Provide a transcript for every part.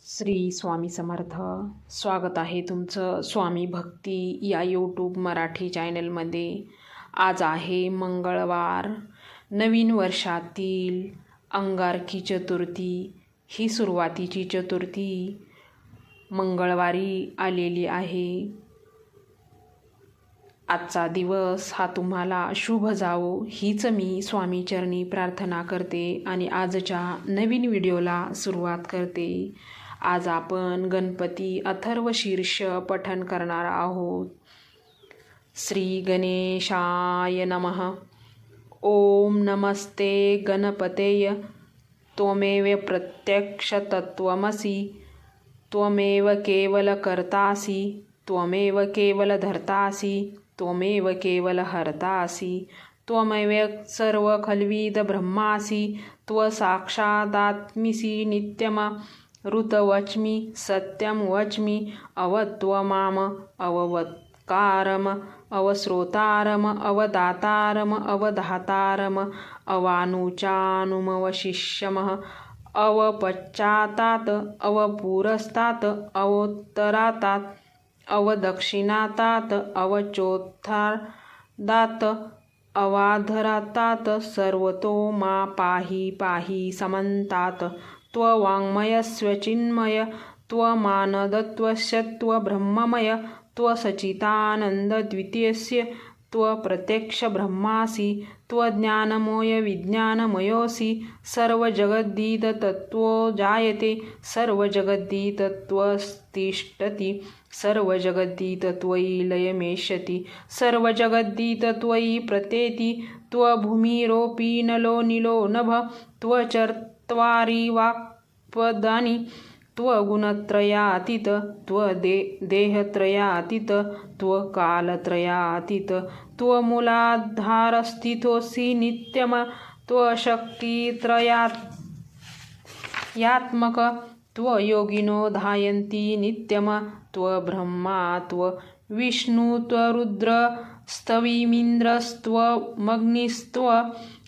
श्री स्वामी समर्थ. स्वागत आहे तुमचं स्वामी भक्ती या यूट्यूब मराठी चॅनलमध्ये. आज आहे मंगळवार. नवीन वर्षातील अंगारकी चतुर्थी ही सुरुवातीची चतुर्थी मंगळवारी आलेली आहे. आजचा दिवस हा तुम्हाला शुभ जावो हीच मी स्वामीचरणी प्रार्थना करते आणि आजच्या नवीन व्हिडिओला सुरुवात करते. आज आपण गणपती अथर्व शीर्ष पठण करणार आहोत. श्री गणेशाय नमः. ओम नमस्ते गणपतेय त्वमेव प्रत्यक्ष तत्त्वमसि त्वमेव केवल कर्तासि त्वमेव केवल धर्तासि त्वमेव केवल हर्तासि त्वमेव सर्व खल्विद ब्रह्मासि त्व साक्षादात्मिसि नित्यम ऋतवच्मि सत्यं वच्मि अवत्वमाम अववत्कारम अवश्रोतारम अवदातारम अवधातारम अवानुचानुमवशिष्यमः अवपश्चातात अवपुरस्तात अवोत्तरातात अवदक्षिणातात अवचोत्तरादात अवाधरातात सर्वतो मा पाहि पाहि समन्तात त्ववाङ्मयस्व चिन्मय त्वमानदत्वस्य त्वब्रह्ममय त्वसच्चिदानन्दद्वितीयस्य त्वप्रत्यक्ष ब्रह्मासि त्वज्ञानमय विज्ञानमयोऽसि सर्वजगद्धितत्त्वो जायते सर्वजगद्धितत्त्वस्तिष्ठति सर्वजगद्धितत्त्वयि लयमेष्यति सर्वजगद्धितत्त्वयि प्रतेति त्वभूमिरोऽपि नलो नीलो नभ त्वचत्वारि वाक्पदानि त्वगुणत्रयातीत त्वदेहत्रयातीत त्वकालत्रयातीत त्वमूलाधारस्थितोऽसि नित्यम त्वशक्तित्रयात्मक त्वयोगिनो ध्यायन्ति नित्यम त्वब्रह्मा त्वविष्णु त्वरुद्रस्त्वमिन्द्रस्त्वमग्निस्त्व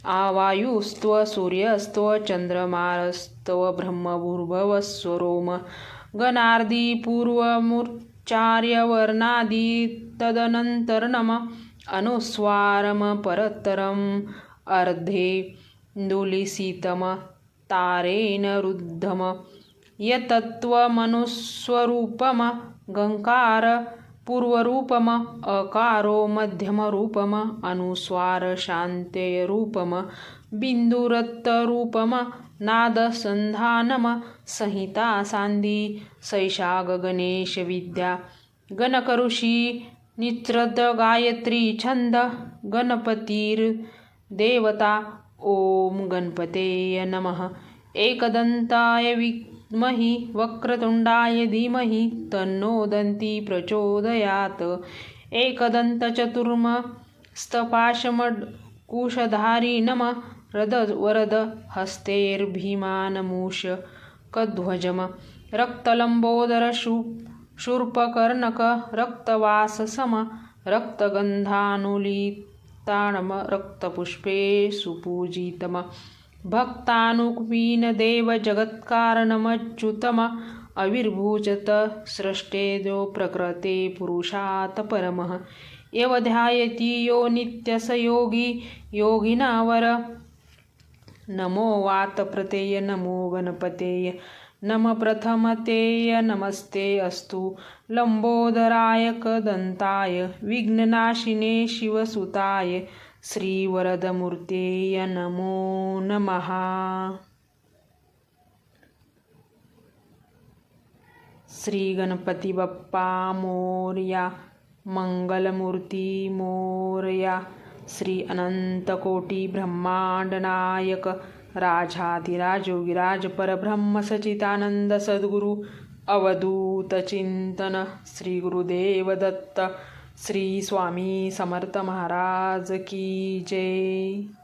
आवायुस्त्व सूर्यस्त्वचन्द्रमास्तव ब्रह्मभूर्भुवस्वरोम गणार्दि पूर्वमुच्चार्यवर्णादि तदनन्तरनम अनुस्वारम परतरम अर्धेन्दुलिसितम तारेण रुद्धम यतत्त्वमनुस्वरूपम गङ्कार पूर्वरूपम अकारो मध्यमरूपम अनुस्वार शान्त्यरूपम बिन्दुरत्तरूपम नादसन्धानम संहिता सांदी सैषा गणेश विद्या गणकऋषी नित्रद गायत्री छंद गणपतिर्देवता. ओम गणपतेय नमः. एकदन्ताय विद्महि वक्रतुण्डाय धीमहि तन्नो दन्ती प्रचोदयात्. एकदन्तचतुर्मस्तपाशमकुशधारी नमः रदवरद हस्तैर्भीमानमूषकध्वजम् रक्तलम्बोदर शूर्पकर्णक रक्तवाससम रक्तगन्धानुलितानम रक्तपुष्पे सुपूजितम भक्तानुकूपीनदेव जगत्कारणमच्युतम अविर्भूजत सृष्टेदो प्रकृते पुरुषात् परमः एव ध्यायति यो नित्यस योगी योगिनावर. नमो वातप्रतेय नमो गणपतेय नमः प्रथमतेय नमस्ते अस्तु लंबोदराय कदन्ताय विघ्ननाशिने शिवसुताय श्रीवरदमूर्तेय नमो नमः. श्री गणपती बाप्पा मोरया. मंगलमूर्ती मोरया. श्री अनंतकोटी ब्रह्मांड नायक राजाधिराज योगिराज परब्रह्म सच्चिदानंद सद्गुरु अवधूत चिंतन श्री गुरुदेव दत्त. श्री स्वामी समर्थ महाराज की जय.